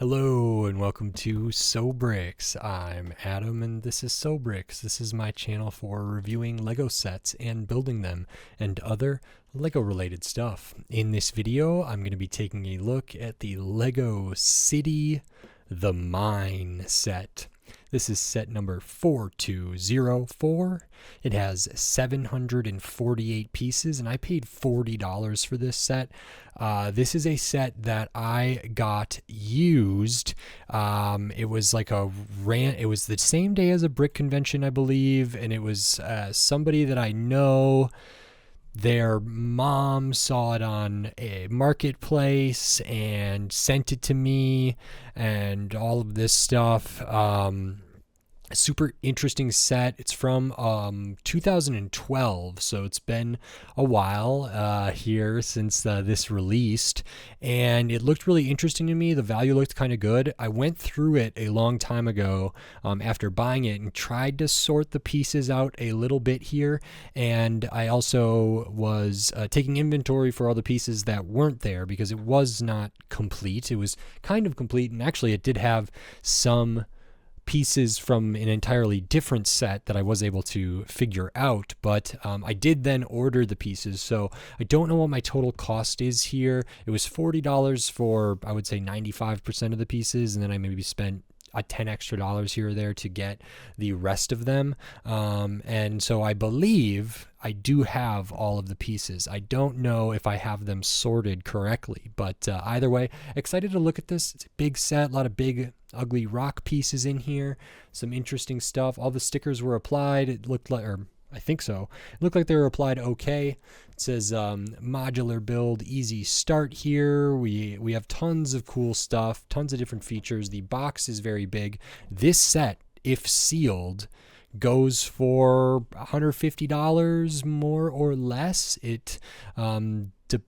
Hello and welcome to Sobrix. I'm Adam and this is Sobrix. This is my channel for reviewing Lego sets and building them and other Lego related stuff. In this video, I'm going to be taking a look at the Lego City The Mine set. This is set number 4204. It has 748 pieces, and I paid $40 for this set. This is a set that I got used. It was like it was the same day as a brick convention, I believe, and it was somebody that I know. Their mom saw it on a marketplace and sent it to me and all of this stuff. Super interesting set. It's from 2012, so it's been a while here since this released, and it looked really interesting to me. The value looked kind of good. I went through it a long time ago after buying it and tried to sort the pieces out a little bit here, and I also was taking inventory for all the pieces that weren't there because it was not complete. It was kind of complete, and actually it did have some pieces from an entirely different set that I was able to figure out, but I did then order the pieces, so I don't know what my total cost is here. It was $40 for, I would say, 95% of the pieces, and then I maybe spent $10 extra here or there to get the rest of them. And so I believe I do have all of the pieces. I don't know if I have them sorted correctly, but either way, excited to look at this. It's a big set, a lot of big, ugly rock pieces in here, some interesting stuff. All the stickers were applied. It looked like, or I think so. It looked like they were applied okay. It says modular build, easy start here. We have tons of cool stuff, tons of different features. The box is very big. This set, if sealed, goes for $150 more or less. It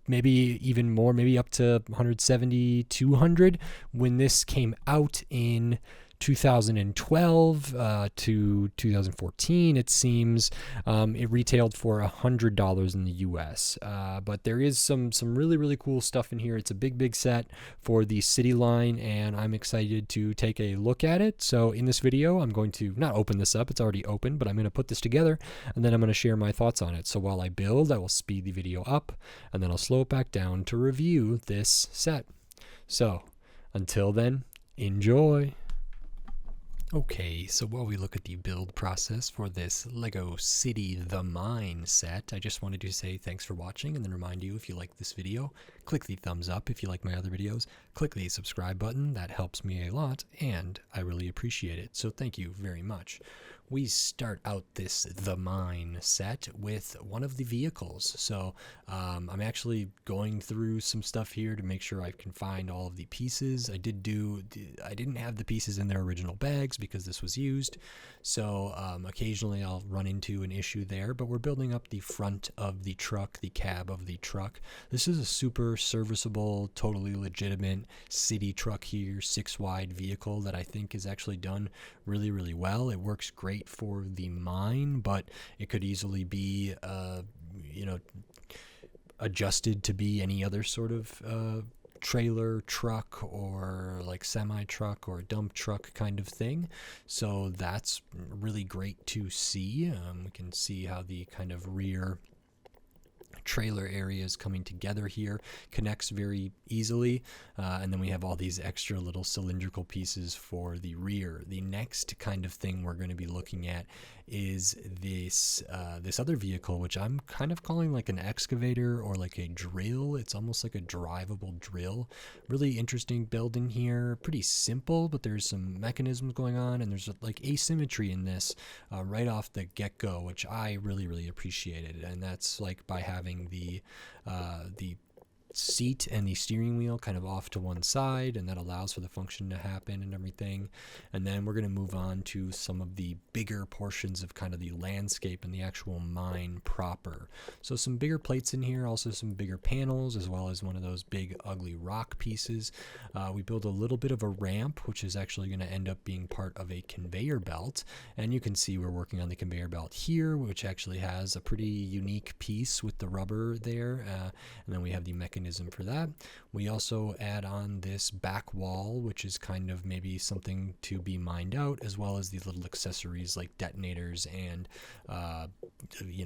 maybe even more, maybe up to $170, $200. When this came out in 2012 to 2014, it seems it retailed for $100 in the US. But there is some really cool stuff in here. It's a big set for the City line, and I'm excited to take a look at it. So in this video, I'm going to not open this up. It's already open, but I'm going to put this together, and then I'm going to share my thoughts on it. So while I build, I will speed the video up, and then I'll slow it back down to review this set. So until then, enjoy. Okay, so while we look at the build process for this Lego City The Mine set, I just wanted to say thanks for watching and then remind you, if you like this video, click the thumbs up. If you like my other videos, click the subscribe button. That helps me a lot and I really appreciate it. So thank you very much. We start out this The Mine set with one of the vehicles. So I'm actually going through some stuff here to make sure I can find all of the pieces. I didn't have the pieces in their original bags because this was used. So occasionally I'll run into an issue there, but we're building up the front of the truck, the cab of the truck. This is a super serviceable, totally legitimate city truck here, 6-wide vehicle that I think is actually done really well. It works great for the mine, but it could easily be adjusted to be any other sort of trailer truck or like semi truck or dump truck kind of thing. So that's really great to see. We can see how the kind of rear trailer areas coming together here connects very easily, and then we have all these extra little cylindrical pieces for the rear. The next kind of thing we're going to be looking at is this other vehicle, which I'm kind of calling like an excavator or like a drill. It's almost like a drivable drill. Really interesting build in here. Pretty simple, but there's some mechanisms going on, and there's like asymmetry in this right off the get-go, which I really appreciated. And that's like by having the seat and the steering wheel kind of off to one side, and that allows for the function to happen and everything. And then we're going to move on to some of the bigger portions of kind of the landscape and the actual mine proper. So some bigger plates in here, also some bigger panels, as well as one of those big ugly rock pieces. We build a little bit of a ramp, which is actually going to end up being part of a conveyor belt, and you can see we're working on the conveyor belt here, which actually has a pretty unique piece with the rubber there, and then we have the mechanism mechanism for that. We also add on this back wall, which is kind of maybe something to be mined out, as well as these little accessories like detonators and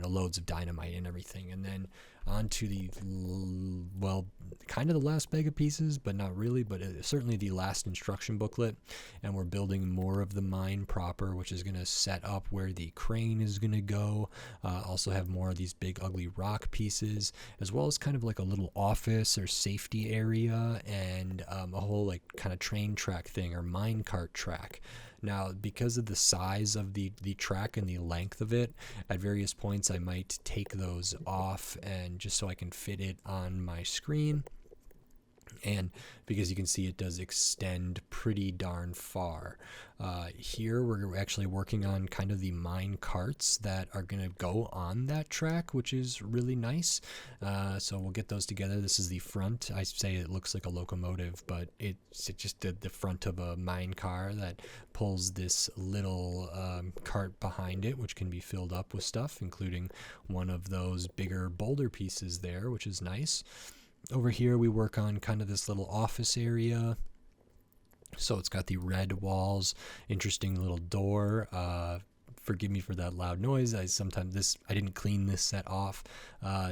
loads of dynamite and everything. And then onto the, well, kind of the last bag of pieces, but not really, but certainly the last instruction booklet. And we're building more of the mine proper, which is going to set up where the crane is going to go. Also have more of these big ugly rock pieces, as well as kind of like a little office or safety area, and a whole like kind of train track thing or mine cart track. Now, because of the size of the track and the length of it, at various points I might take those off, and just so I can fit it on my screen. And because you can see it does extend pretty darn far. Here we're actually working on kind of the mine carts that are going to go on that track, which is really nice. So we'll get those together. This is the front. I say it looks like a locomotive, but it's just the front of a mine car that pulls this little cart behind it, which can be filled up with stuff, including one of those bigger boulder pieces there, which is nice. Over here we work on kind of this little office area. So it's got the red walls, interesting little door. Forgive me for that loud noise. I didn't clean this set off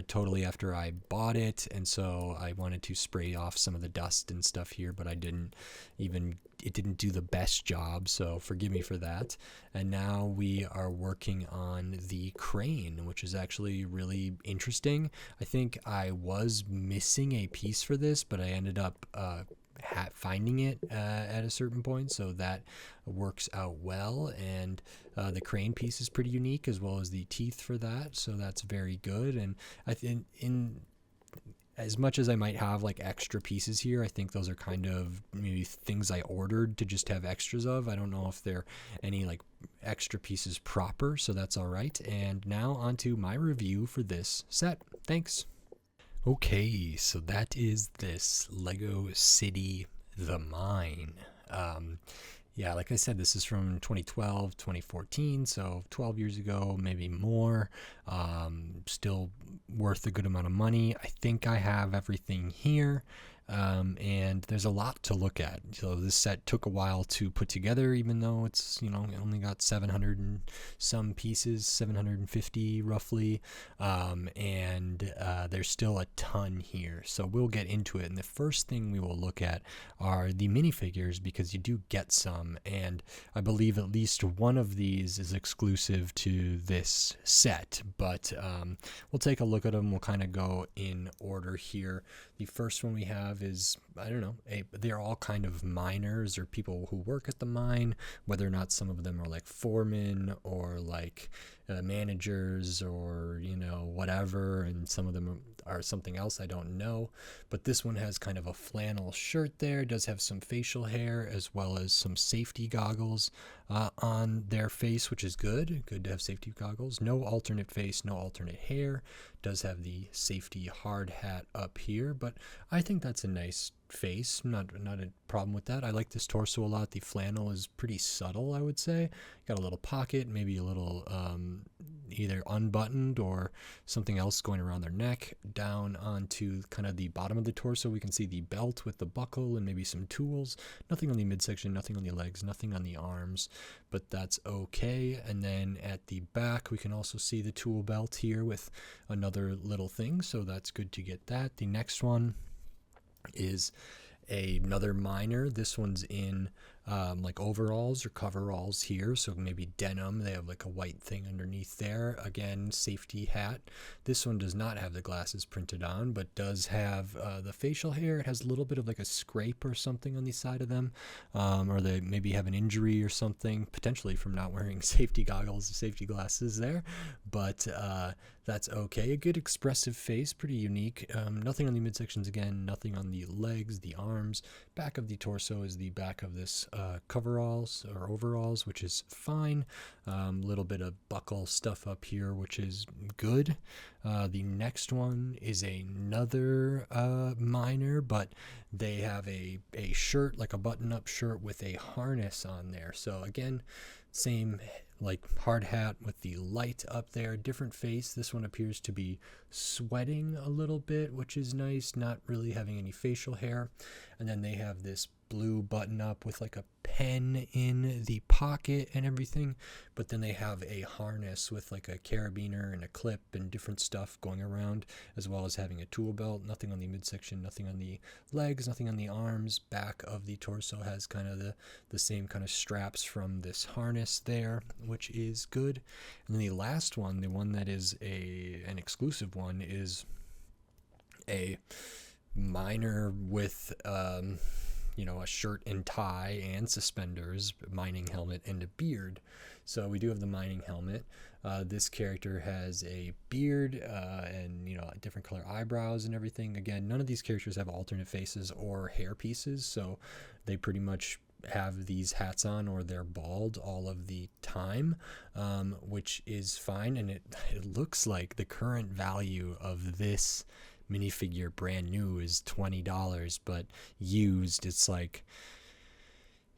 totally after I bought it, and so I wanted to spray off some of the dust and stuff here, but it didn't do the best job, so forgive me for that. And now we are working on the crane, which is actually really interesting. I think I was missing a piece for this, but I ended up finding it at a certain point, so that works out well. And the crane piece is pretty unique, as well as the teeth for that, so that's very good. And I think as much as I might have like extra pieces here, I think those are kind of maybe things I ordered to just have extras of. I don't know if they're any like extra pieces proper, so that's all right. And now onto my review for this set. Thanks. Okay, so that is this Lego City The Mine. Yeah, like I said, this is from 2012, 2014, so 12 years ago, maybe more. Still worth a good amount of money. I think I have everything here. And there's a lot to look at. So this set took a while to put together, even though it's, it only got 700 and some pieces, 750 roughly. And there's still a ton here. So we'll get into it. And the first thing we will look at are the minifigures, because you do get some. And I believe at least one of these is exclusive to this set. But we'll take a look at them. We'll kind of go in order here. The first one we have is, I don't know, they're all kind of miners or people who work at the mine, whether or not some of them are like foremen or like managers or, whatever, and some of them are something else, I don't know. But this one has kind of a flannel shirt there, does have some facial hair as well as some safety goggles on their face, which is good to have safety goggles. No alternate face, no alternate hair. Does have the safety hard hat up here, but I think that's a nice face. Not a problem with that. I like this torso a lot. The flannel is pretty subtle, I would say. Got a little pocket, maybe a little either unbuttoned or something else going around their neck. Down onto kind of the bottom of the torso, we can see the belt with the buckle and maybe some tools. Nothing on the midsection, nothing on the legs, nothing on the arms, but that's okay. And then at the back, we can also see the tool belt here with another little thing, so that's good to get that. The next one is another miner. This one's in like overalls or coveralls here, so maybe denim. They have like a white thing underneath there. Again, safety hat. This one does not have the glasses printed on, but does have the facial hair. It has a little bit of like a scrape or something on the side of them, or they maybe have an injury or something, potentially from not wearing safety goggles or safety glasses there, but that's okay. A good expressive face, pretty unique. Nothing on the midsections again, nothing on the legs, the arms. Back of the torso is the back of this coveralls or overalls, which is fine. Little bit of buckle stuff up here, which is good. The next one is another miner, but they have a shirt, like a button-up shirt with a harness on there. So again, Same like hard hat with the light up there, different face. This one appears to be sweating a little bit, which is nice, not really having any facial hair. And then they have this blue button up with like a pen in the pocket and everything, but then they have a harness with like a carabiner and a clip and different stuff going around, as well as having a tool belt. Nothing on the midsection, nothing on the legs, nothing on the arms. Back of the torso has kind of the same kind of straps from this harness there, which is good. And then the last one, the one that is an exclusive one, is a miner with a shirt and tie and suspenders, mining helmet, and a beard. So we do have the mining helmet. This character has a beard and different color eyebrows and everything. Again, none of these characters have alternate faces or hair pieces, so they pretty much have these hats on or they're bald all of the time, which is fine. And it looks like the current value of this minifigure brand new is $20, but used it's like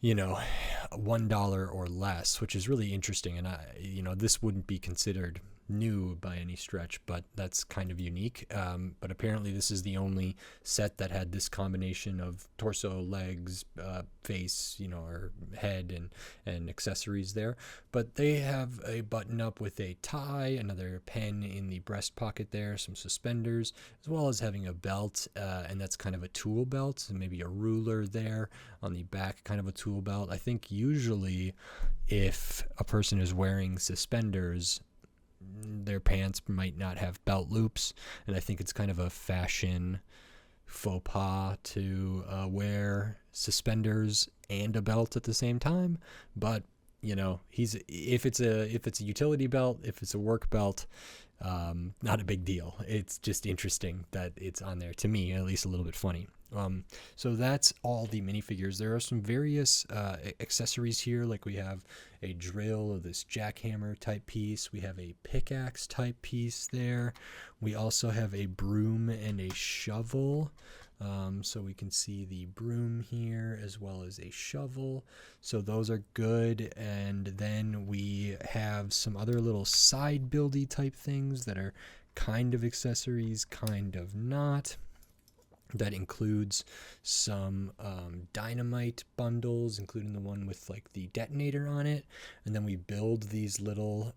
$1 or less, which is really interesting. And this wouldn't be considered new by any stretch, but that's kind of unique. But apparently this is the only set that had this combination of torso, legs, face, or head and accessories there. But they have a button up with a tie, another pen in the breast pocket there, some suspenders, as well as having a belt, and that's kind of a tool belt, and maybe a ruler there on the back, kind of a tool belt. I think usually if a person is wearing suspenders, their pants might not have belt loops, and I think it's kind of a fashion faux pas to wear suspenders and a belt at the same time. But if it's a utility belt, if it's a work belt, not a big deal. It's just interesting that it's on there, to me at least, a little bit funny. So that's all the minifigures. There are some various accessories here, like we have a drill of this jackhammer type piece. We have a pickaxe type piece there. We also have a broom and a shovel. So we can see the broom here as well as a shovel. So those are good. And then we have some other little side buildy type things that are kind of accessories, kind of not. That includes some dynamite bundles, including the one with like the detonator on it. And then we build these little,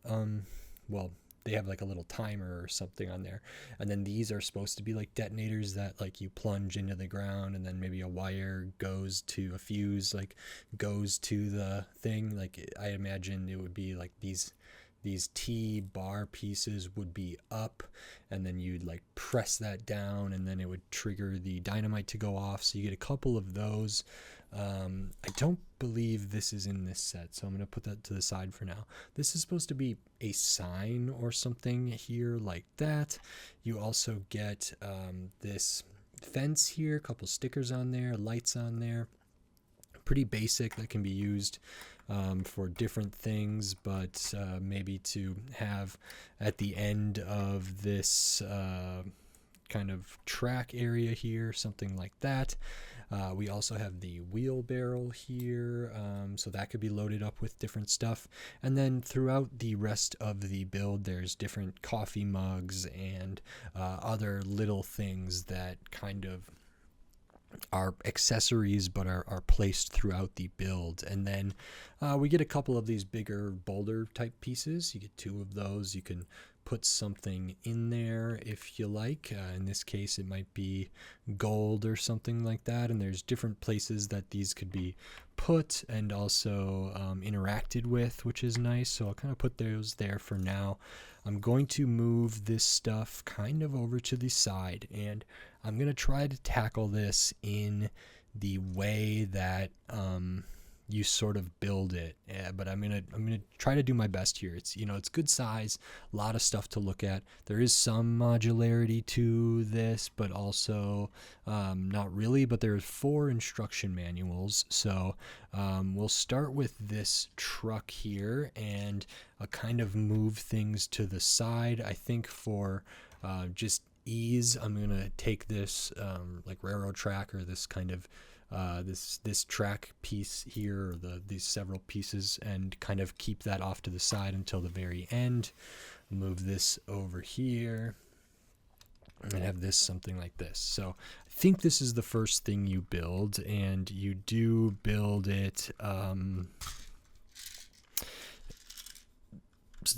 they have like a little timer or something on there. And then these are supposed to be like detonators that like you plunge into the ground, and then maybe a wire goes to a fuse, like goes to the thing. Like I imagine it would be like these T-bar pieces would be up, and then you'd like press that down, and then it would trigger the dynamite to go off. So you get a couple of those. I don't believe this is in this set, so I'm going to put that to the side for now. This is supposed to be a sign or something here like that. You also get this fence here, a couple stickers on there, lights on there. Pretty basic, that can be used for different things, but maybe to have at the end of this kind of track area here, something like that. We also have the wheelbarrow here, so that could be loaded up with different stuff. And then throughout the rest of the build, there's different coffee mugs and other little things that kind of are accessories but are placed throughout the build. And then we get a couple of these bigger boulder type pieces. You get two of those. You can put something in there if you like. In this case it might be gold or something like that, and there's different places that these could be put and also interacted with, which is nice. So I'll kind of put those there for now. I'm going to move this stuff kind of over to the side, and I'm going to try to tackle this in the way that you sort of build it. But I'm gonna try to do my best here. It's it's good size, a lot of stuff to look at. There is some modularity to this, but also not really. But there's 4 instruction manuals. So we'll start with this truck here, and I'll kind of move things to the side. I think for just ease, I'm gonna take this like railroad track or this kind of this track piece here, or these several pieces, and kind of keep that off to the side until the very end. Move this over here and have this something like this. So I think this is the first thing you build, and you do build it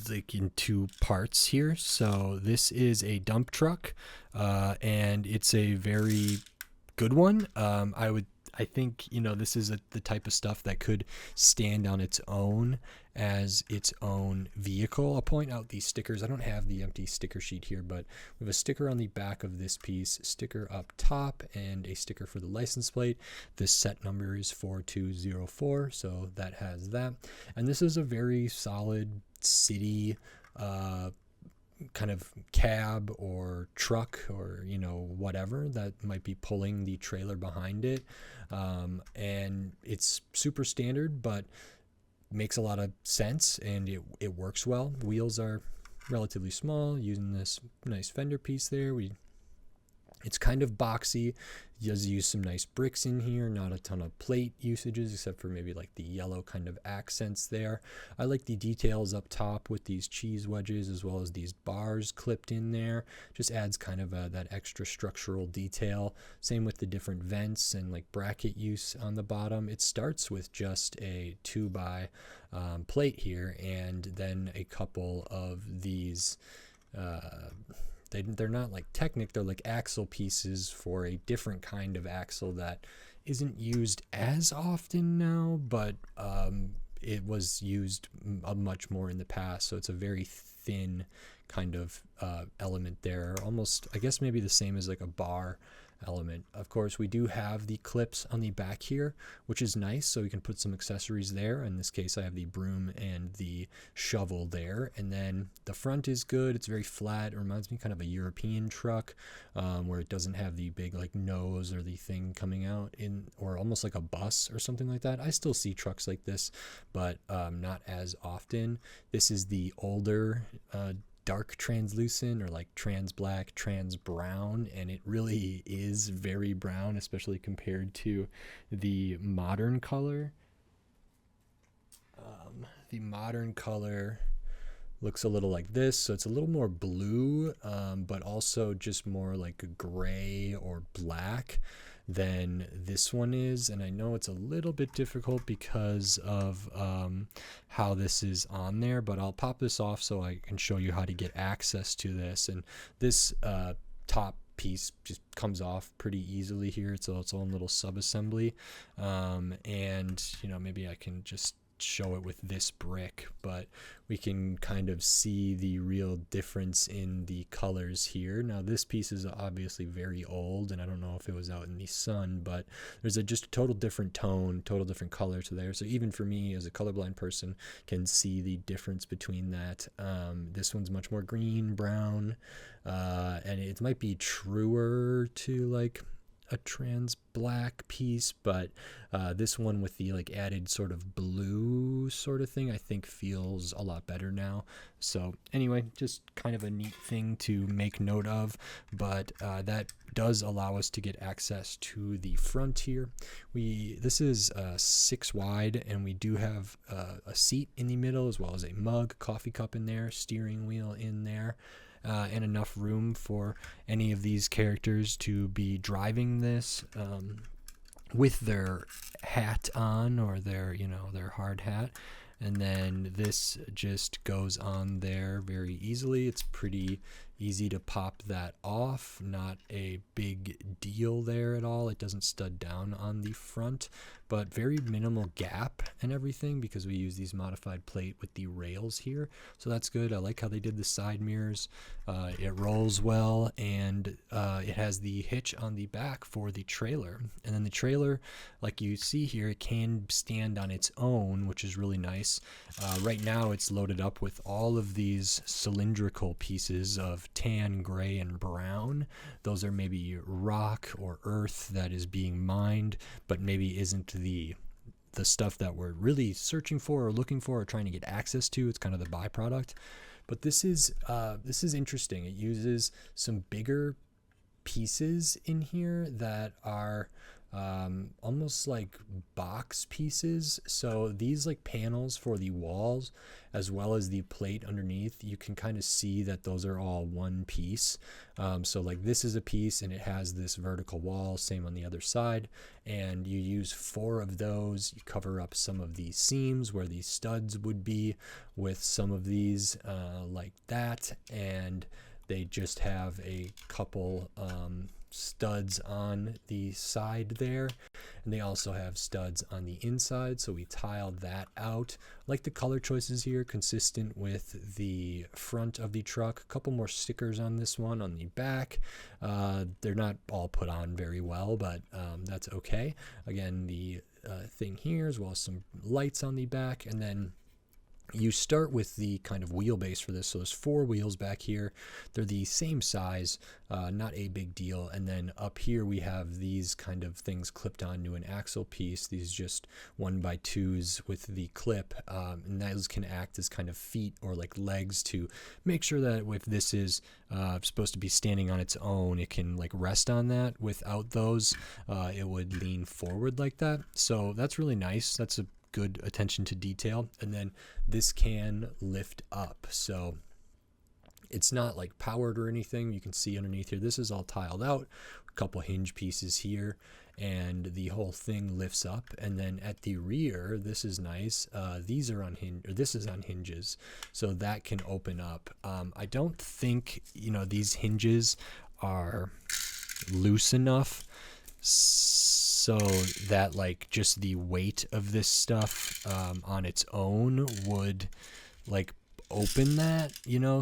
like in two parts here. So this is a dump truck, and it's a very good one. I think, you know, this is the type of stuff that could stand on its own as its own vehicle. I'll point out these stickers. I don't have the empty sticker sheet here, but we have a sticker on the back of this piece, sticker up top, and a sticker for the license plate. This set number is 4204, so that has that. And this is a very solid city kind of cab or truck, or, you know, whatever that might be pulling the trailer behind it. And it's super standard, but makes a lot of sense, and it works well. Wheels are relatively small, using this nice fender piece there. It's kind of boxy. It does use some nice bricks in here, not a ton of plate usages, except for maybe like the yellow kind of accents there. I like the details up top with these cheese wedges, as well as these bars clipped in there. Just adds kind of that extra structural detail. Same with the different vents and like bracket use on the bottom. It starts with just a 2x plate here, and then a couple of these they're not like Technic, they're like axle pieces for a different kind of axle that isn't used as often now, but it was used much more in the past. So it's a very thin kind of element there, almost, I guess, maybe the same as like a bar element. Of course, we do have the clips on the back here, which is nice, so we can put some accessories there. In this case, I have the broom and the shovel there. And then the front is good. It's very flat. It reminds me kind of a European truck, where it doesn't have the big like nose or the thing coming out in, or almost like a bus or something like that. I still see trucks like this, but not as often. This is the older dark translucent, or like trans black, trans brown, and it really is very brown, especially compared to the modern color. The modern color looks a little like this, so it's a little more blue, but also just more like gray or black than this one is. And I know it's a little bit difficult because of how this is on there, but I'll pop this off so I can show you how to get access to this. And this top piece just comes off pretty easily here. It's its own little sub-assembly, and you know, maybe I can just show it with this brick, but we can kind of see the real difference in the colors here. Now this piece is obviously very old, and I don't know if it was out in the sun, but there's just a total different tone, total different color to there. So even for me as a colorblind person can see the difference between that. This one's much more green, brown, and it might be truer to like a trans black piece, but this one with the like added sort of blue sort of thing, I think feels a lot better now. So anyway, just kind of a neat thing to make note of, but that does allow us to get access to the front here. This is 6 wide, and we do have a seat in the middle, as well as a mug, coffee cup in there, steering wheel in there. And enough room for any of these characters to be driving this with their hat on, or their hard hat. And then this just goes on there very easily. It's pretty easy to pop that off. Not a big deal there at all. It doesn't stud down on the front, but very minimal gap and everything, because we use these modified plate with the rails here. So that's good. I like how they did the side mirrors. It rolls well, and it has the hitch on the back for the trailer. And then the trailer, like you see here, it can stand on its own, which is really nice. Right now it's loaded up with all of these cylindrical pieces of tan, gray, and brown. Those are maybe rock or earth that is being mined, but maybe isn't the stuff that we're really searching for or looking for or trying to get access to. It's kind of the byproduct. But this is interesting. It uses some bigger pieces in here that are almost like box pieces. So these like panels for the walls as well as the plate underneath, you can kind of see that those are all one piece. So like this is a piece and it has this vertical wall, same on the other side, and you use 4 of those. You cover up some of these seams where these studs would be with some of these like that, and they just have a couple studs on the side there, and they also have studs on the inside, so we tiled that out. Like the color choices here, consistent with the front of the truck. A couple more stickers on this one on the back. They're not all put on very well, but that's okay. Again, the thing here, as well as some lights on the back, and then you start with the kind of wheelbase for this. So there's 4 wheels back here. They're the same size, not a big deal. And then up here we have these kind of things clipped onto an axle piece. These just 1x2s with the clip, and those can act as kind of feet or like legs to make sure that if this is supposed to be standing on its own, it can like rest on that. Without those, it would lean forward like that. So that's really nice. That's a good attention to detail. And then this can lift up, so it's not like powered or anything. You can see underneath here, this is all tiled out, a couple hinge pieces here, and the whole thing lifts up. And then at the rear, this is nice. These are on this is on hinges, so that can open up. I don't think, these hinges are loose enough so that like just the weight of this stuff on its own would like open that,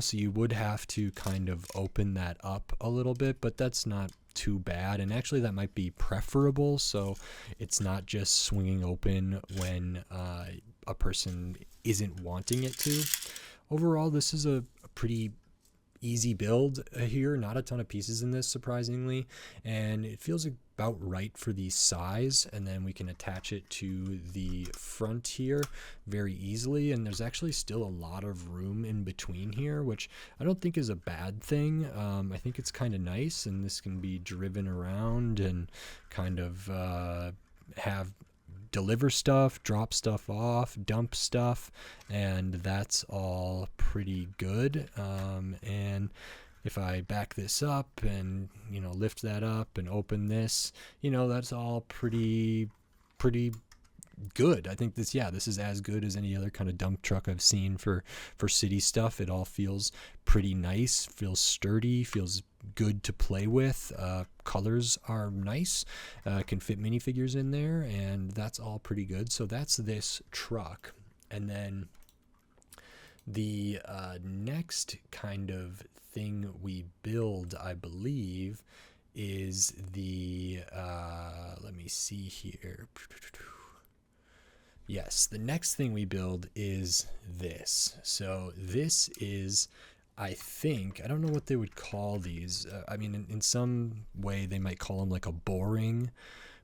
so you would have to kind of open that up a little bit, but that's not too bad, and actually that might be preferable, so it's not just swinging open when a person isn't wanting it to. Overall, this is a pretty easy build here, not a ton of pieces in this, surprisingly, and it feels about right for the size. And then we can attach it to the front here very easily, and there's actually still a lot of room in between here, which I don't think is a bad thing. I think it's kind of nice, and this can be driven around and kind of deliver stuff, drop stuff off, dump stuff, and that's all pretty good. And if I back this up and lift that up and open this, that's all pretty good. I think this is as good as any other kind of dump truck I've seen for city stuff. It all feels pretty nice, feels sturdy, feels good to play with. Colors are nice, can fit minifigures in there, and that's all pretty good. So that's this truck. And then the next kind of thing we build, I believe, is the let me see here. Yes, the next thing we build is this. So this is, I think, I don't know what they would call these. I mean, in some way they might call them like a boring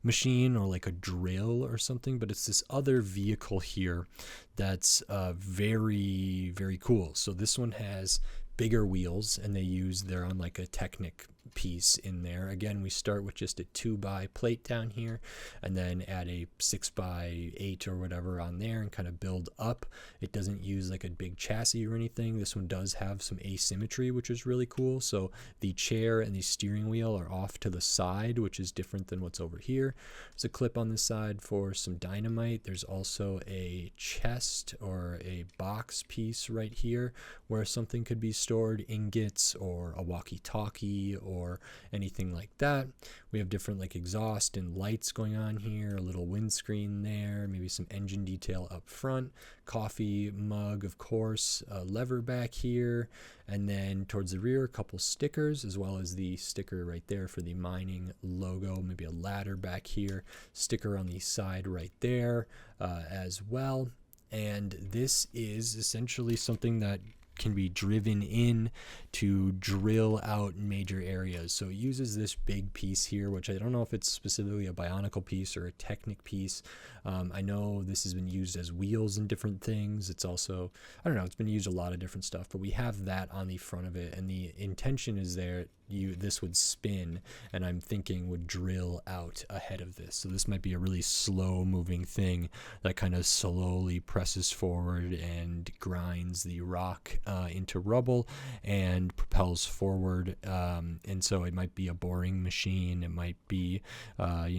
machine or like a drill or something, but it's this other vehicle here that's very, very cool. So this one has bigger wheels, and they're on like a Technic piece in there. Again, we start with just a 2x plate down here, and then add a 6x8 or whatever on there, and kind of build up. It doesn't use like a big chassis or anything. This one does have some asymmetry, which is really cool. So the chair and the steering wheel are off to the side, which is different than what's over here. There's a clip on the side for some dynamite. There's also a chest or a box piece right here where something could be stored, ingots or a walkie-talkie or anything like that. We have different like exhaust and lights going on here, a little windscreen there, maybe some engine detail up front, coffee mug, of course, a lever back here, and then towards the rear, a couple stickers, as well as the sticker right there for the mining logo, maybe a ladder back here, sticker on the side right there as well. And this is essentially something that can be driven in to drill out major areas. So it uses this big piece here, which I don't know if it's specifically a Bionicle piece or a Technic piece, I know this has been used as wheels in different things. It's also, I don't know, it's been used a lot of different stuff, but we have that on the front of it, and the intention is there this would spin, and I'm thinking would drill out ahead of this. So this might be a really slow moving thing that kind of slowly presses forward and grinds the rock into rubble and propels forward. And so it might be a boring machine. It might be, I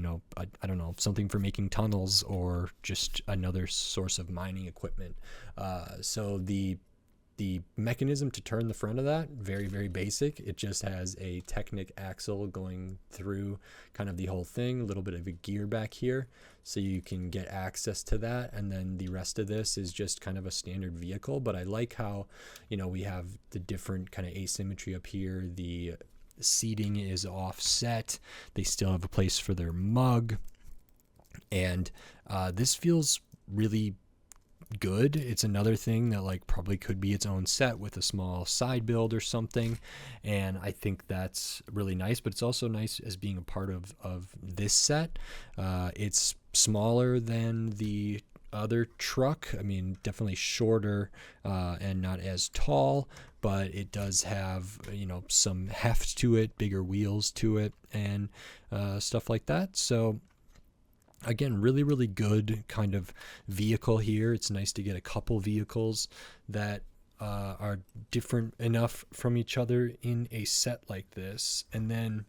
don't know, something for making tunnels or just another source of mining equipment. So the mechanism to turn the front of that, very, very basic. It just has a Technic axle going through kind of the whole thing, a little bit of a gear back here, so you can get access to that. And then the rest of this is just kind of a standard vehicle. But I like how, we have the different kind of asymmetry up here. The seating is offset. They still have a place for their mug. And this feels really good. It's another thing that like probably could be its own set with a small side build or something, and I think that's really nice. But it's also nice as being a part of this set. It's smaller than the other truck. I mean, definitely shorter and not as tall, but it does have some heft to it, bigger wheels to it, and stuff like that. So again, really, really good kind of vehicle here. It's nice to get a couple vehicles that are different enough from each other in a set like this. And then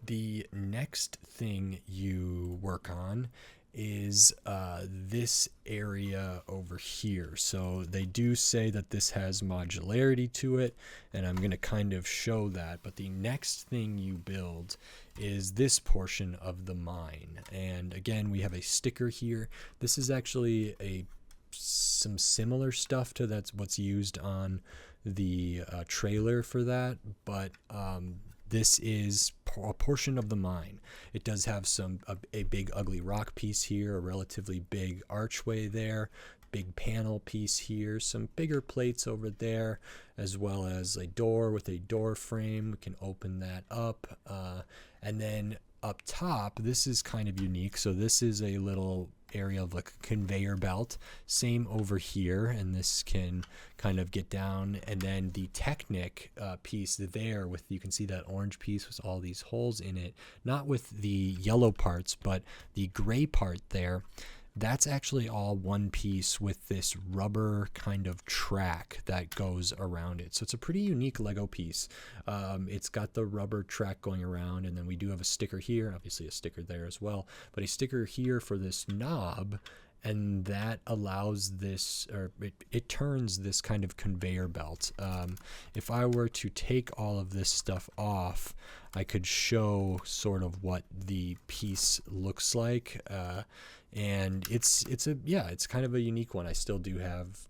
the next thing you work on is this area over here. So they do say that this has modularity to it, and I'm going to kind of show that. But the next thing you build is this portion of the mine. And again, we have a sticker here. This is actually some similar stuff to that's what's used on the trailer for that, but this is a portion of the mine. It does have a big ugly rock piece here, a relatively big archway there, big panel piece here, some bigger plates over there, as well as a door with a door frame. We can open that up. And then up top, this is kind of unique. So this is a little area of like a conveyor belt. Same over here, and this can kind of get down. And then the Technic piece there with, you can see that orange piece with all these holes in it, not with the yellow parts, but the gray part there. That's actually all one piece with this rubber kind of track that goes around it. So it's a pretty unique Lego piece. It's got the rubber track going around, and then we do have a sticker here, obviously a sticker there as well, but a sticker here for this knob, and that allows this, or it turns this kind of conveyor belt. If I were to take all of this stuff off, I could show sort of what the piece looks like. And it's kind of a unique one. I still do have,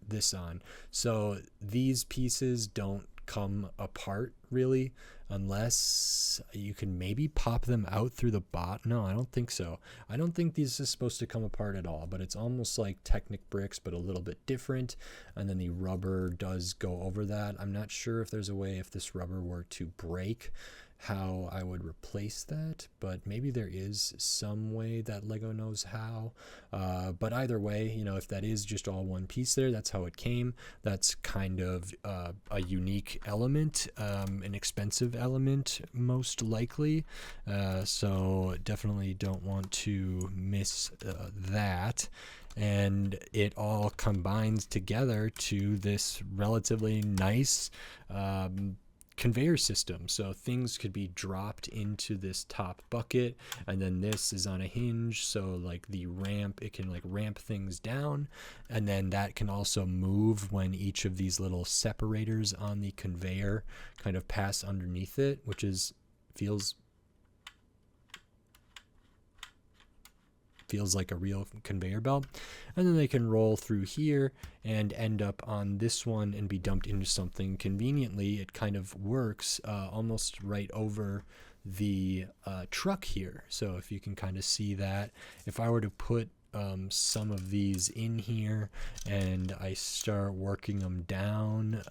this on. So these pieces don't come apart really, unless you can maybe pop them out through the bottom. No, I don't think so. I don't think this is supposed to come apart at all, but it's almost like Technic bricks, but a little bit different. And then the rubber does go over that. I'm not sure if there's a way, if this rubber were to break, how I would replace that, but maybe there is some way that Lego knows how. But either way, if that is just all one piece there, that's how it came. That's kind of a unique element, an expensive element most likely. So definitely don't want to miss that. And it all combines together to this relatively nice conveyor system. So things could be dropped into this top bucket, and then this is on a hinge, so like the ramp, it can like ramp things down, and then that can also move when each of these little separators on the conveyor kind of pass underneath it, which feels like a real conveyor belt. And then they can roll through here and end up on this one and be dumped into something. Conveniently, it kind of works almost right over the truck here. So if you can kind of see that, if I were to put some of these in here and I start working them down,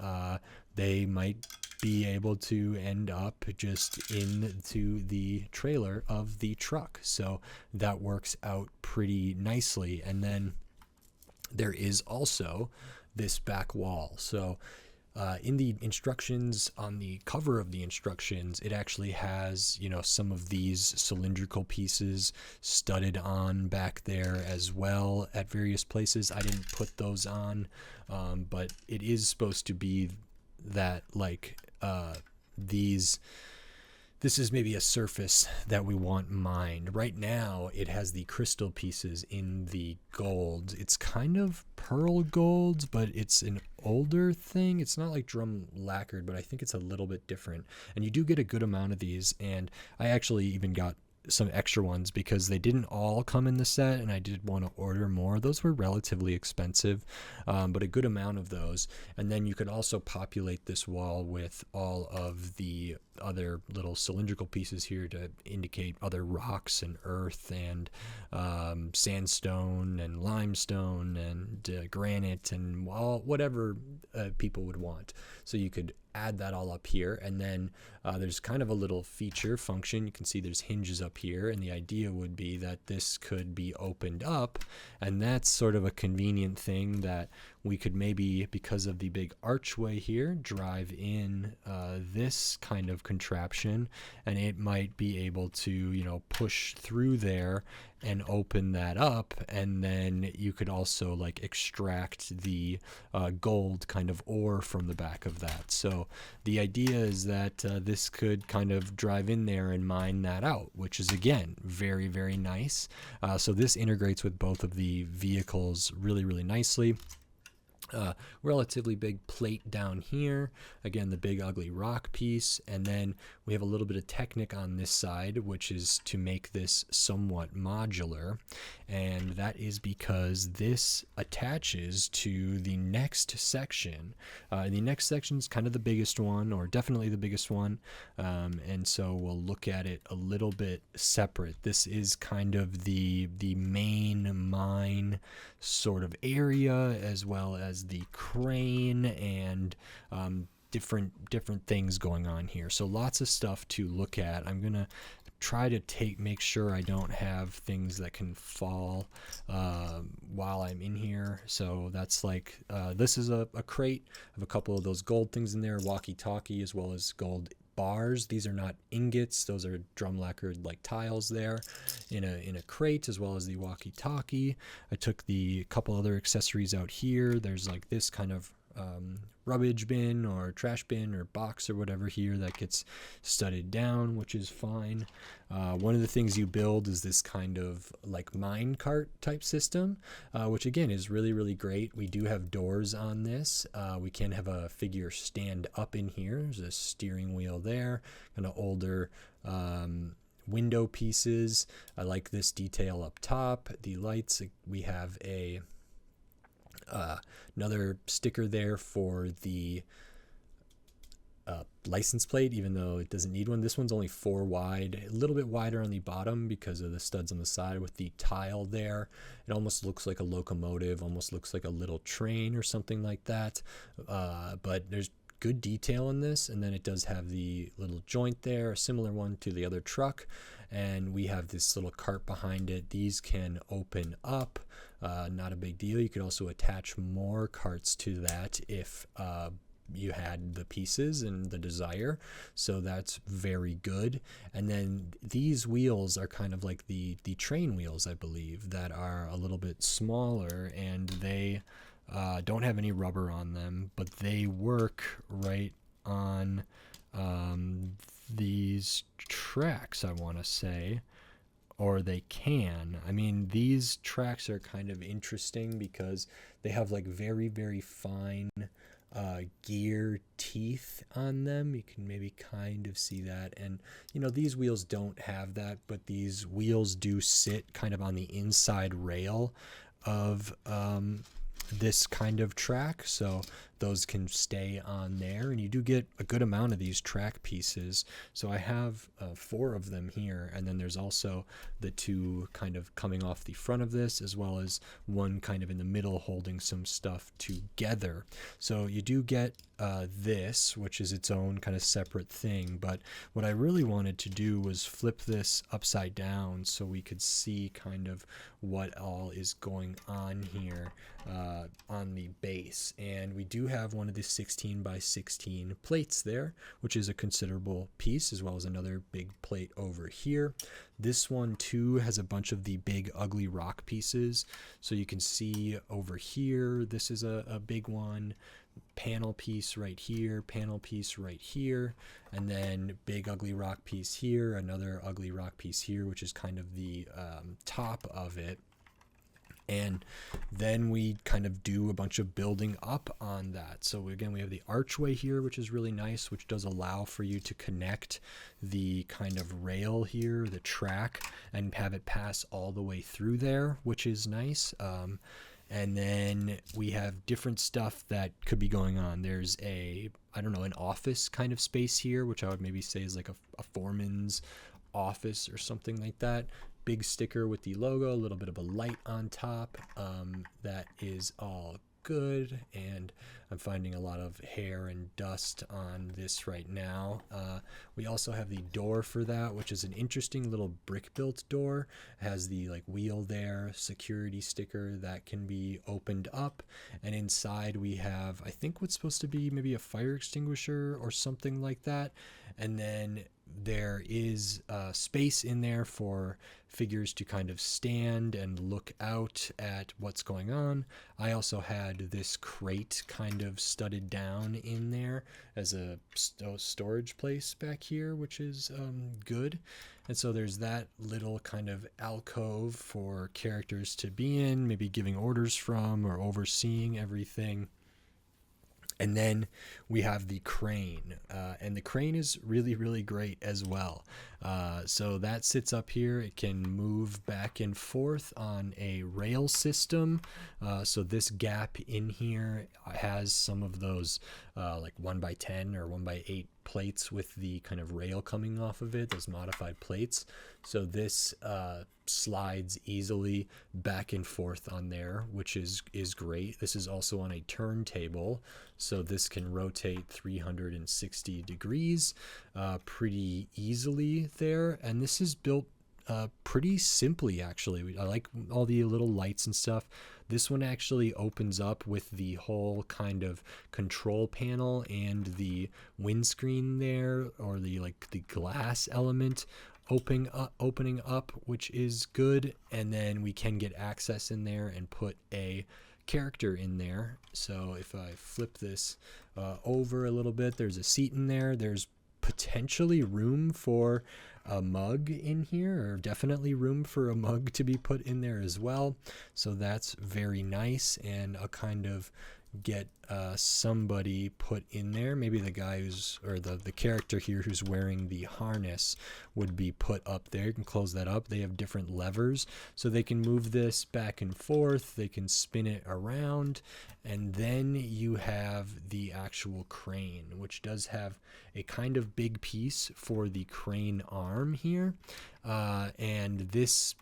they might be able to end up just into the trailer of the truck. So that works out pretty nicely. And then there is also this back wall. So in the instructions, on the cover of the instructions, it actually has, you know, some of these cylindrical pieces studded on back there as well at various places. I didn't put those on, but it is supposed to be that, like, this is maybe a surface that we want mined. Right now, it has the crystal pieces in the gold. It's kind of pearl gold, but it's an older thing. It's not like drum lacquered, but I think it's a little bit different. And you do get a good amount of these, and I actually even got some extra ones because they didn't all come in the set and I did want to order more. Those were relatively expensive, but a good amount of those. And then you could also populate this wall with all of the other little cylindrical pieces here to indicate other rocks and earth and sandstone and limestone and granite and whatever people would want. So you could add that all up here, and then there's kind of a little feature function. You can see there's hinges up here, and the idea would be that this could be opened up, and that's sort of a convenient thing that we could maybe, because of the big archway here, drive in this kind of contraption, and it might be able to, you know, push through there and open that up, and then you could also like extract the gold kind of ore from the back of that. So the idea is that this could kind of drive in there and mine that out, which is again very, very nice. So this integrates with both of the vehicles really, really nicely. Relatively big plate down here, again the big ugly rock piece, and then we have a little bit of Technic on this side, which is to make this somewhat modular, and that is because this attaches to the next section. The next section is kind of the biggest one, or definitely the biggest one, and so we'll look at it a little bit separate. This is kind of the main mine sort of area, as well as the crane and different things going on here. So lots of stuff to look at. I'm gonna try to make sure I don't have things that can fall while I'm in here. So that's like this is a crate. I have a couple of those gold things in there, walkie-talkie, as well as gold bars. These are not ingots, those are drum lacquered like tiles there in a crate, as well as the walkie-talkie. I took the couple other accessories out here. There's like this kind of rubbish bin or trash bin or box or whatever here that gets studded down, which is fine. One of the things you build is this kind of like mine cart type system, which again is really, really great. We do have doors on this. We can have a figure stand up in here. There's a steering wheel there, kind of older window pieces. I like this detail up top. The lights, we have another sticker there for the license plate, even though it doesn't need one. This one's only 4 wide, a little bit wider on the bottom because of the studs on the side with the tile there. It almost looks like a locomotive, almost looks like a little train or something like that, but there's good detail in this. And then it does have the little joint there, a similar one to the other truck, and we have this little cart behind it. These can open up, not a big deal. You could also attach more carts to that if you had the pieces and the desire, so that's very good. And then these wheels are kind of like the train wheels, I believe, that are a little bit smaller, and they don't have any rubber on them, but they work right on these tracks, I want to say, or they can. I mean, these tracks are kind of interesting because they have like very, very fine gear teeth on them. You can maybe kind of see that, and you know, these wheels don't have that, but these wheels do sit kind of on the inside rail of this kind of track, so those can stay on there, and you do get a good amount of these track pieces. So I have 4 of them here, and then there's also the 2 kind of coming off the front of this, as well as one kind of in the middle holding some stuff together. So you do get this, which is its own kind of separate thing, but what I really wanted to do was flip this upside down so we could see kind of what all is going on here on the base. And we do have one of the 16 by 16 plates there, which is a considerable piece, as well as another big plate over here. This one too has a bunch of the big ugly rock pieces, so you can see over here this is a big one, panel piece right here, panel piece right here, and then big ugly rock piece here, another ugly rock piece here, which is kind of the top of it. And then we kind of do a bunch of building up on that. So again, we have the archway here, which is really nice, which does allow for you to connect the kind of rail here, the track, and have it pass all the way through there, which is nice. And then we have different stuff that could be going on. There's I don't know, an office kind of space here, which I would maybe say is like a foreman's office or something like that. Big sticker with the logo, a little bit of a light on top. That is all good, and I'm finding a lot of hair and dust on this right now. We also have the door for that, which is an interesting little brick built door. It has the like wheel there, security sticker that can be opened up, and inside we have, I think, what's supposed to be maybe a fire extinguisher or something like that. And then there is space in there for figures to kind of stand and look out at what's going on. I also had this crate kind of studded down in there as a storage place back here, which is good. And so there's that little kind of alcove for characters to be in, maybe giving orders from or overseeing everything. And then we have the crane, and the crane is really, really great as well. So that sits up here. It can move back and forth on a rail system. So this gap in here has some of those like 1x10 or 1x8 plates with the kind of rail coming off of it, those modified plates. So this slides easily back and forth on there, which is great. This is also on a turntable, so this can rotate 360 degrees pretty easily there. And this is built pretty simply, actually. I like all the little lights and stuff. This one actually opens up with the whole kind of control panel and the windscreen there, or the like the glass element opening up, which is good. And then we can get access in there and put a character in there. So if I flip this over a little bit, there's a seat in there. There's potentially room for a mug in here, or definitely room for a mug to be put in there as well. So that's very nice, and I'll kind of get somebody put in there. Maybe the guy who's, or the character here who's wearing the harness would be put up there. You can close that up. They have different levers, so they can move this back and forth. They can spin it around, and then you have the actual crane, which does have a kind of big piece for the crane arm here, and this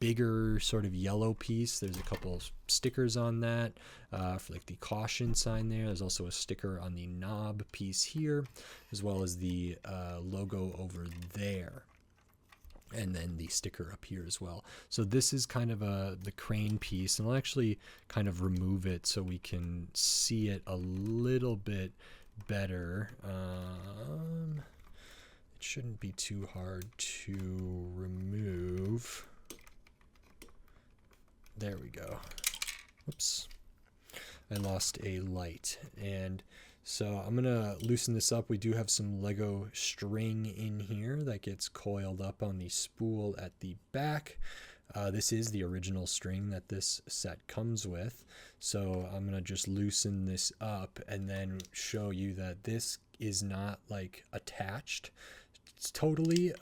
bigger sort of yellow piece, there's a couple stickers on that for like the caution sign there. There's also a sticker on the knob piece here, as well as the logo over there, and then the sticker up here as well. So this is kind of the crane piece, and I'll actually kind of remove it so we can see it a little bit better. It shouldn't be too hard to remove. There we go. Oops. I lost a light. And so I'm going to loosen this up. We do have some Lego string in here that gets coiled up on the spool at the back. This is the original string that this set comes with. So I'm going to just loosen this up and then show you that this is not like attached totally,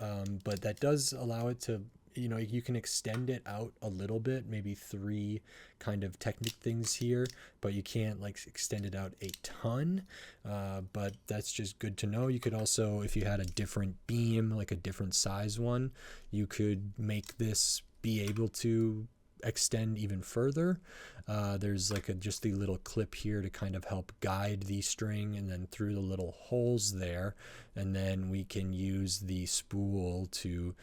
but that does allow it to, you know, you can extend it out a little bit, maybe 3 kind of Technic things here, but you can't like extend it out a ton. But that's just good to know. You could also, if you had a different beam, like a different size one, you could make this be able to extend even further. There's like just the little clip here to kind of help guide the string, and then through the little holes there, and then we can use the spool to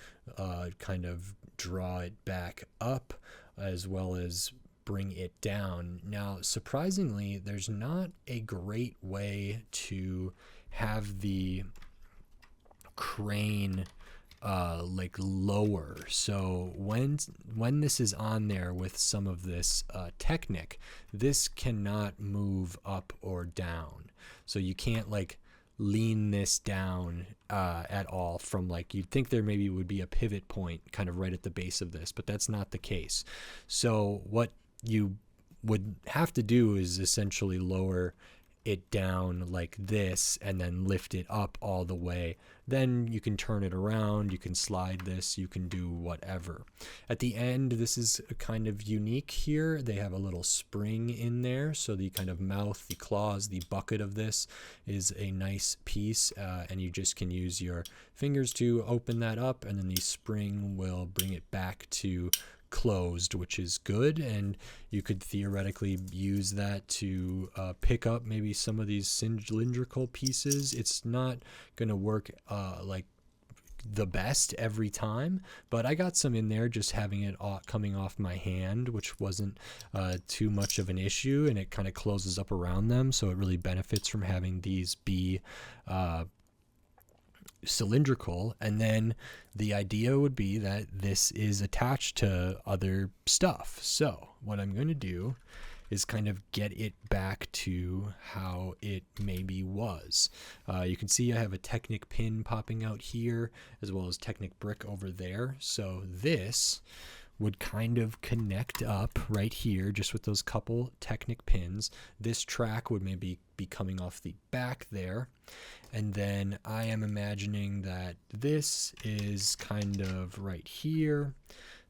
kind of draw it back up as well as bring it down. Now, surprisingly, there's not a great way to have the crane like lower. So when this is on there with some of this Technic, this cannot move up or down. So you can't like lean this down at all from, like, you'd think there maybe would be a pivot point kind of right at the base of this, but that's not the case. So what you would have to do is essentially lower it down like this and then lift it up all the way. Then you can turn it around, you can slide this, you can do whatever. At the end, this is kind of unique here. They have a little spring in there, so the kind of mouth, the claws, the bucket of this is a nice piece, and you just can use your fingers to open that up, and then the spring will bring it back to closed, which is good. And you could theoretically use that to pick up maybe some of these cylindrical pieces. It's not going to work like the best every time, but I got some in there just having it coming off my hand, which wasn't too much of an issue, and it kind of closes up around them, so it really benefits from having these be cylindrical. And then the idea would be that this is attached to other stuff. So what I'm going to do is kind of get it back to how it maybe was. You can see I have a Technic pin popping out here, as well as Technic brick over there. So this would kind of connect up right here just with those couple Technic pins. This track would maybe be coming off the back there. And then I am imagining that this is kind of right here.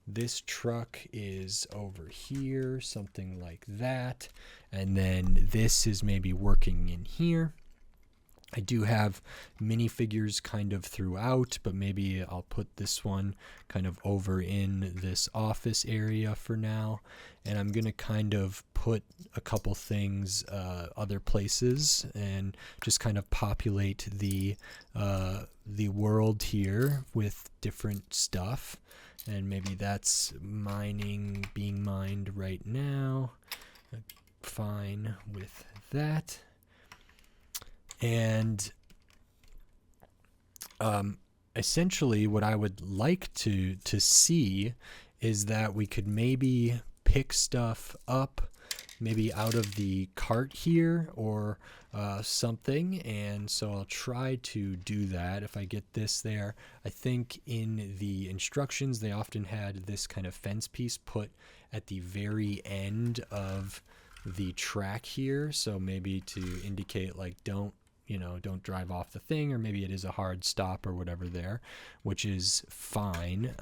This truck is over here, something like that. And then this is maybe working in here. I do have minifigures kind of throughout, but maybe I'll put this one kind of over in this office area for now. And I'm going to kind of put a couple things other places and just kind of populate the world here with different stuff. And maybe that's being mined right now. Fine with that. And essentially what I would like to see is that we could maybe pick stuff up maybe out of the cart here or something. And so I'll try to do that if I get this there. I think in the instructions they often had this kind of fence piece put at the very end of the track here, so maybe to indicate like don't drive off the thing, or maybe it is a hard stop or whatever there, which is fine.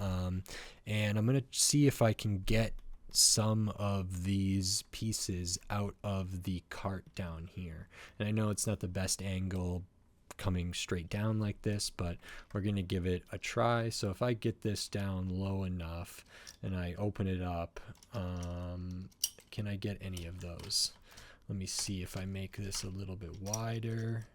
And I'm gonna see if I can get some of these pieces out of the cart down here. And I know it's not the best angle coming straight down like this, but we're gonna give it a try. So if I get this down low enough and I open it up, can I get any of those? Let me see if I make this a little bit wider.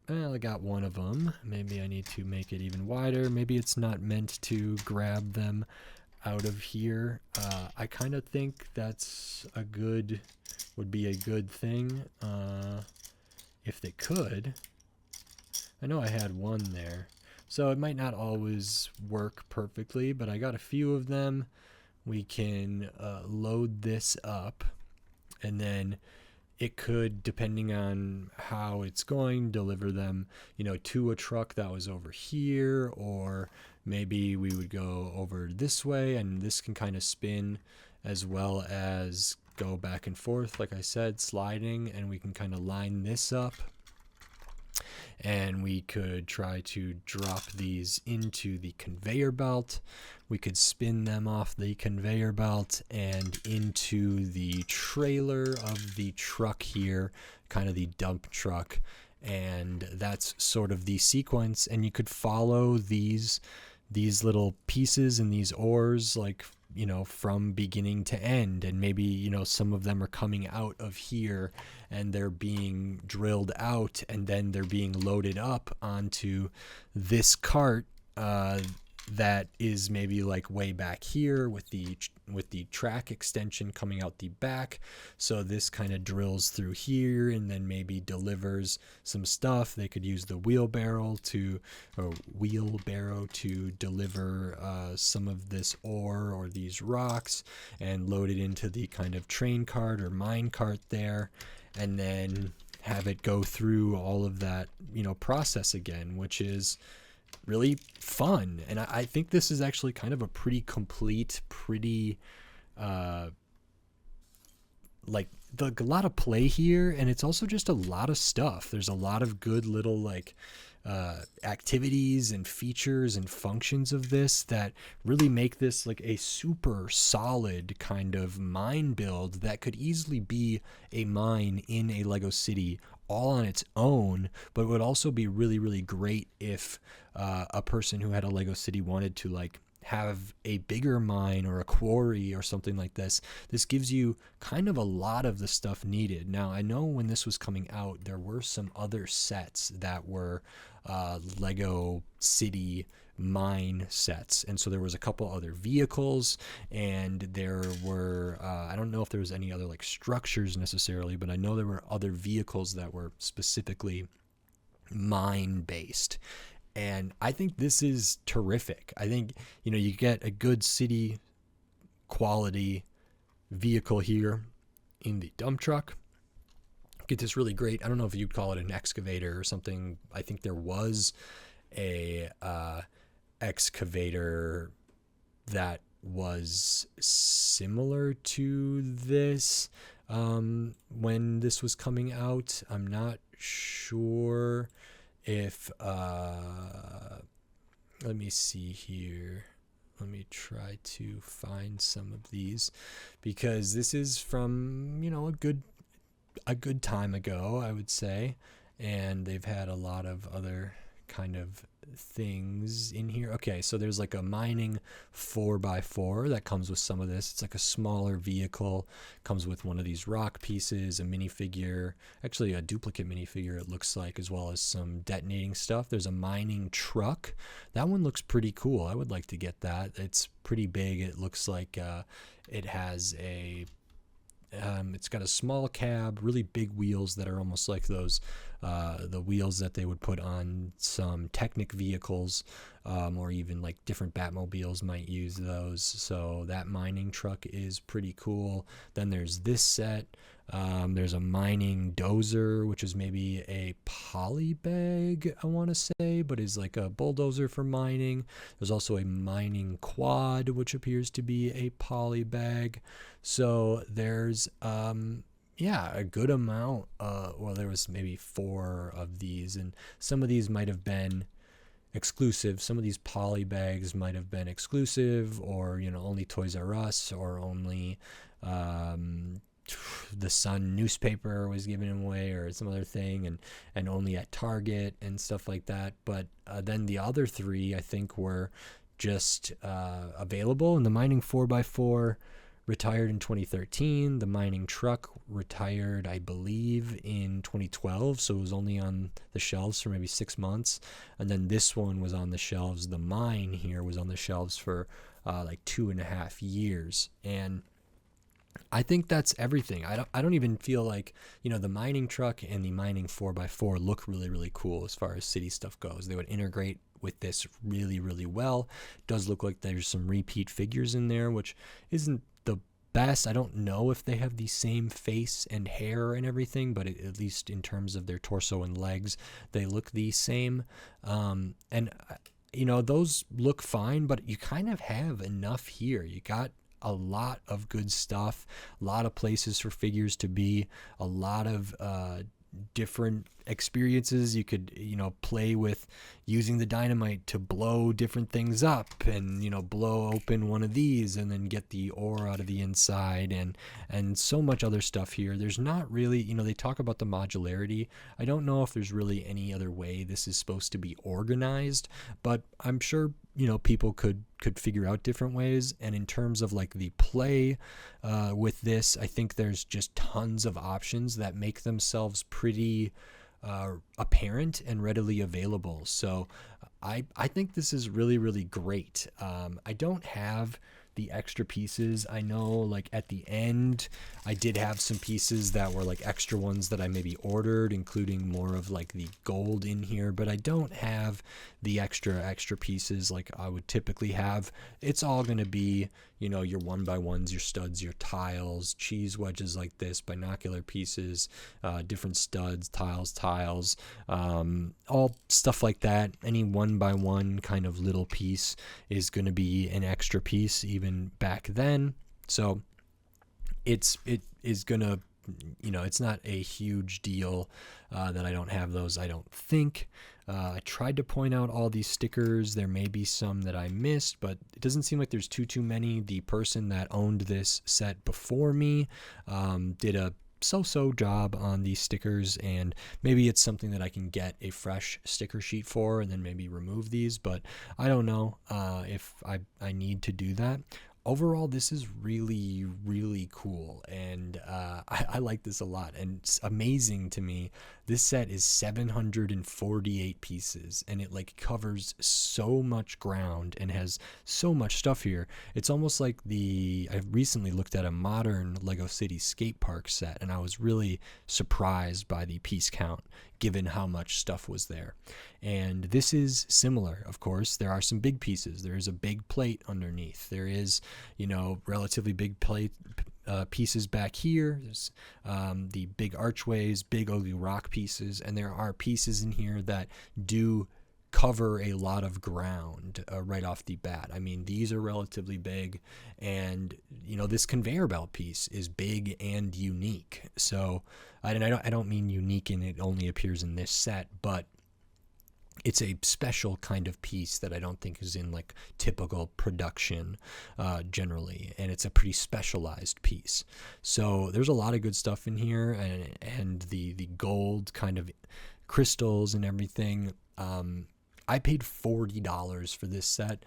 Well, I got one of them. Maybe I need to make it even wider. Maybe it's not meant to grab them out of here. I kind of think would be a good thing if they could. I know I had one there, so it might not always work perfectly, but I got a few of them. We can load this up, and then it could, depending on how it's going, deliver them, to a truck that was over here, or maybe we would go over this way, and this can kind of spin as well as go back and forth, like I said, sliding, and we can kind of line this up. and we could try to drop these into the conveyor belt. We could spin them off the conveyor belt and into the trailer of the truck here, kind of the dump truck. And that's sort of the sequence. And you could follow these little pieces and these ores, like, you know, from beginning to end. And maybe, you know, some of them are coming out of here and they're being drilled out, and then they're being loaded up onto this cart that is maybe like way back here with the track extension coming out the back. So this kind of drills through here and then maybe delivers some stuff. They could use the wheelbarrow to deliver some of this ore or these rocks and load it into the kind of train cart or mine cart there, and then have it go through all of that, you know, process again, which is really fun. And I think this is actually kind of a pretty complete, pretty like a lot of play here, and it's also just a lot of stuff. There's a lot of good little like activities and features and functions of this that really make this like a super solid kind of mine build that could easily be a mine in a Lego city all on its own, but it would also be really, really great if a person who had a Lego city wanted to like have a bigger mine or a quarry or something like this. This gives you kind of a lot of the stuff needed. Now, I know when this was coming out, there were some other sets that were Lego city mine sets, and so there was a couple other vehicles, and there were I don't know if there was any other like structures necessarily, but I know there were other vehicles that were specifically mine based. And I think this is terrific. I think, you know, you get a good city quality vehicle here in the dump truck. Get this really great, I don't know if you'd call it an excavator or something. I think there was a excavator that was similar to this when this was coming out. I'm not sure if let me see here. Let me try to find some of these, because this is from, you know, a good time ago, I would say, and they've had a lot of other kind of things in here. Okay, so there's like a mining 4x4 that comes with some of this. It's like a smaller vehicle, comes with one of these rock pieces, a minifigure, actually a duplicate minifigure it looks like, as well as some detonating stuff. There's a mining truck. That one looks pretty cool. I would like to get that. It's pretty big. It looks like it has a it's got a small cab, really big wheels that are almost like those the wheels that they would put on some Technic vehicles, or even like different Batmobiles might use those. So that mining truck is pretty cool. Then there's this set. There's a mining dozer, which is maybe a polybag, I want to say, but is like a bulldozer for mining. There's also a mining quad, which appears to be a polybag. So there's a good amount. Well, there was maybe 4 of these, and some of these might have been exclusive. Some of these poly bags might have been exclusive, or, you know, only Toys R Us, or only the Sun newspaper was giving them away, or some other thing, and only at Target and stuff like that. But then the other 3, I think, were just available. And the mining 4x4 retired in 2013. The mining truck retired, I believe, in 2012, so it was only on the shelves for maybe 6 months. And then this one was on the shelves. The mine here was on the shelves for like 2.5 years. And I think that's everything. I don't even feel like, you know, the mining truck and the mining 4x4 look really, really cool as far as city stuff goes. They would integrate with this really, really well. It does look like there's some repeat figures in there, which isn't the best. I don't know if they have the same face and hair and everything, but at least in terms of their torso and legs, they look the same. And you know, those look fine, but you kind of have enough here. You got a lot of good stuff, a lot of places for figures to be, a lot of different experiences. You could, play with using the dynamite to blow different things up and, blow open one of these and then get the ore out of the inside, and so much other stuff here. There's not really, they talk about the modularity. I don't know if there's really any other way this is supposed to be organized, but I'm sure, people could figure out different ways. And in terms of like the play with this, I think there's just tons of options that make themselves pretty apparent and readily available. So I think this is really, really great. I don't have the extra pieces. I know like at the end I did have some pieces that were like extra ones that I maybe ordered, including more of like the gold in here, but I don't have the extra pieces like I would typically have. It's all going to be, your 1x1s, your studs, your tiles, cheese wedges like this, binocular pieces, different studs, tiles, all stuff like that. Any 1x1 kind of little piece is going to be an extra piece even back then. So it is going to, it's not a huge deal that I don't have those, I don't think. I tried to point out all these stickers. There may be some that I missed, but it doesn't seem like there's too many. The person that owned this set before me did a so-so job on these stickers, and maybe it's something that I can get a fresh sticker sheet for and then maybe remove these, but I don't know if I need to do that. Overall, this is really, really cool, and I like this a lot, and it's amazing to me. This set is 748 pieces, and it like covers so much ground and has so much stuff here. It's almost like I recently looked at a modern Lego City skate park set, and I was really surprised by the piece count given how much stuff was there. And this is similar, of course. There are some big pieces. There is a big plate underneath. There is, relatively big plate pieces back here. There's the big archways, big ugly rock pieces, and there are pieces in here that do cover a lot of ground right off the bat. I mean, these are relatively big, and this conveyor belt piece is big and unique. So I don't mean unique and it only appears in this set, but it's a special kind of piece that I don't think is in like typical production generally, and it's a pretty specialized piece. So there's a lot of good stuff in here, and the gold kind of crystals and everything. I paid $40 for this set,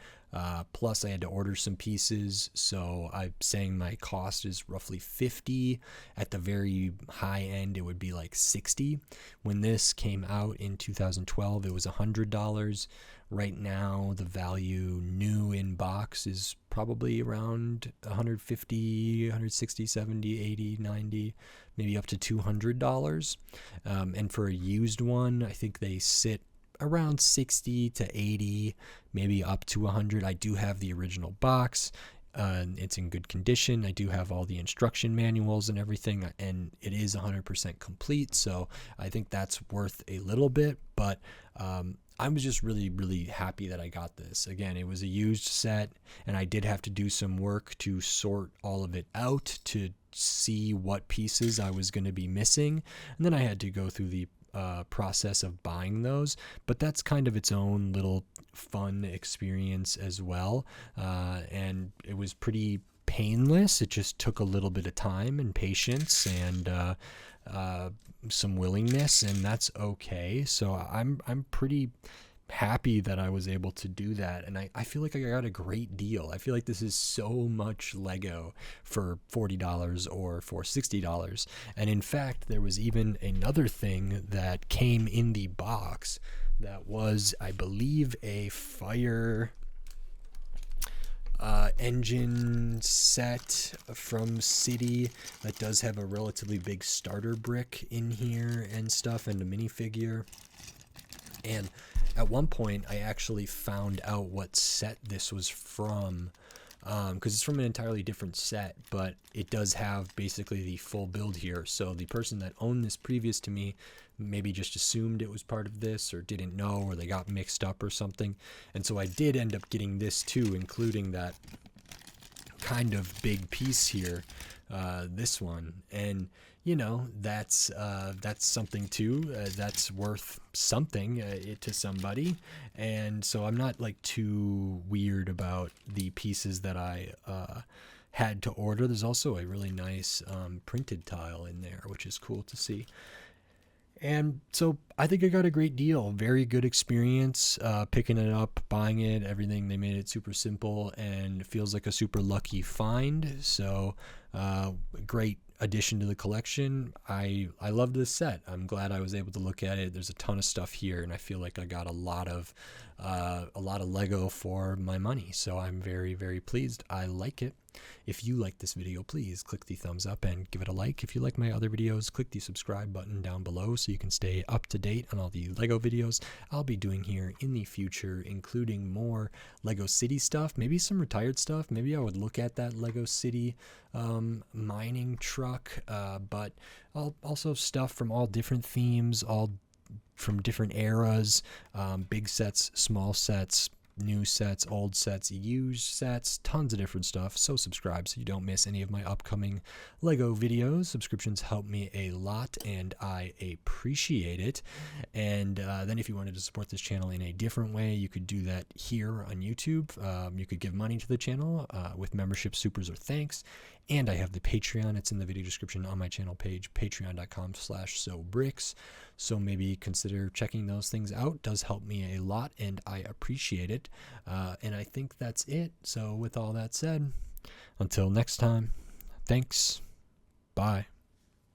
plus I had to order some pieces, so I'm saying my cost is roughly $50. At the very high end, it would be like $60. When this came out in 2012, it was $100. Right now, the value new in box is probably around $150, $160, $70, $80, $90, maybe up to $200. And for a used one, I think they sit around 60 to 80, maybe up to 100. I do have the original box. It's in good condition. I do have all the instruction manuals and everything, and it is 100% complete. So I think that's worth a little bit, but I was just really, really happy that I got this. Again, it was a used set, and I did have to do some work to sort all of it out to see what pieces I was going to be missing. And then I had to go through the process of buying those, but that's kind of its own little fun experience as well, and it was pretty painless. It just took a little bit of time and patience and some willingness, and that's okay. So I'm pretty happy that I was able to do that, and I feel like I got a great deal. I feel like this is so much Lego for $40 or for $60. And in fact, there was even another thing that came in the box that was, I believe, a fire engine set from City that does have a relatively big starter brick in here and stuff, and a minifigure. And at one point, I actually found out what set this was from, because it's from an entirely different set, but it does have basically the full build here. So the person that owned this previous to me maybe just assumed it was part of this, or didn't know, or they got mixed up or something. And so I did end up getting this too, including that kind of big piece here, this one. And that's something too. That's worth something to somebody, and so I'm not like too weird about the pieces that I had to order. There's also a really nice printed tile in there, which is cool to see. And so I think I got a great deal. Very good experience picking it up, buying it, everything. They made it super simple and it feels like a super lucky find. So great addition to the collection. I love this set. I'm glad I was able to look at it. There's a ton of stuff here, and I feel like I got a lot of Lego for my money. So I'm very, very pleased. I like it. If you like this video, please click the thumbs up and give it a like. If you like my other videos, click the subscribe button down below so you can stay up to date on all the Lego videos I'll be doing here in the future, including more Lego City stuff, maybe some retired stuff. Maybe I would look at that Lego City mining truck, but also stuff from all different themes, all from different eras, big sets, small sets, new sets, old sets, used sets, tons of different stuff. So subscribe so you don't miss any of my upcoming Lego videos. Subscriptions help me a lot and I appreciate it. And then if you wanted to support this channel in a different way, you could do that here on YouTube. You could give money to the channel with membership, supers, or thanks. And I have the Patreon. It's in the video description on my channel page, patreon.com/sobricks. So maybe consider checking those things out. Does help me a lot, and I appreciate it. And I think that's it. So with all that said, until next time, thanks. Bye.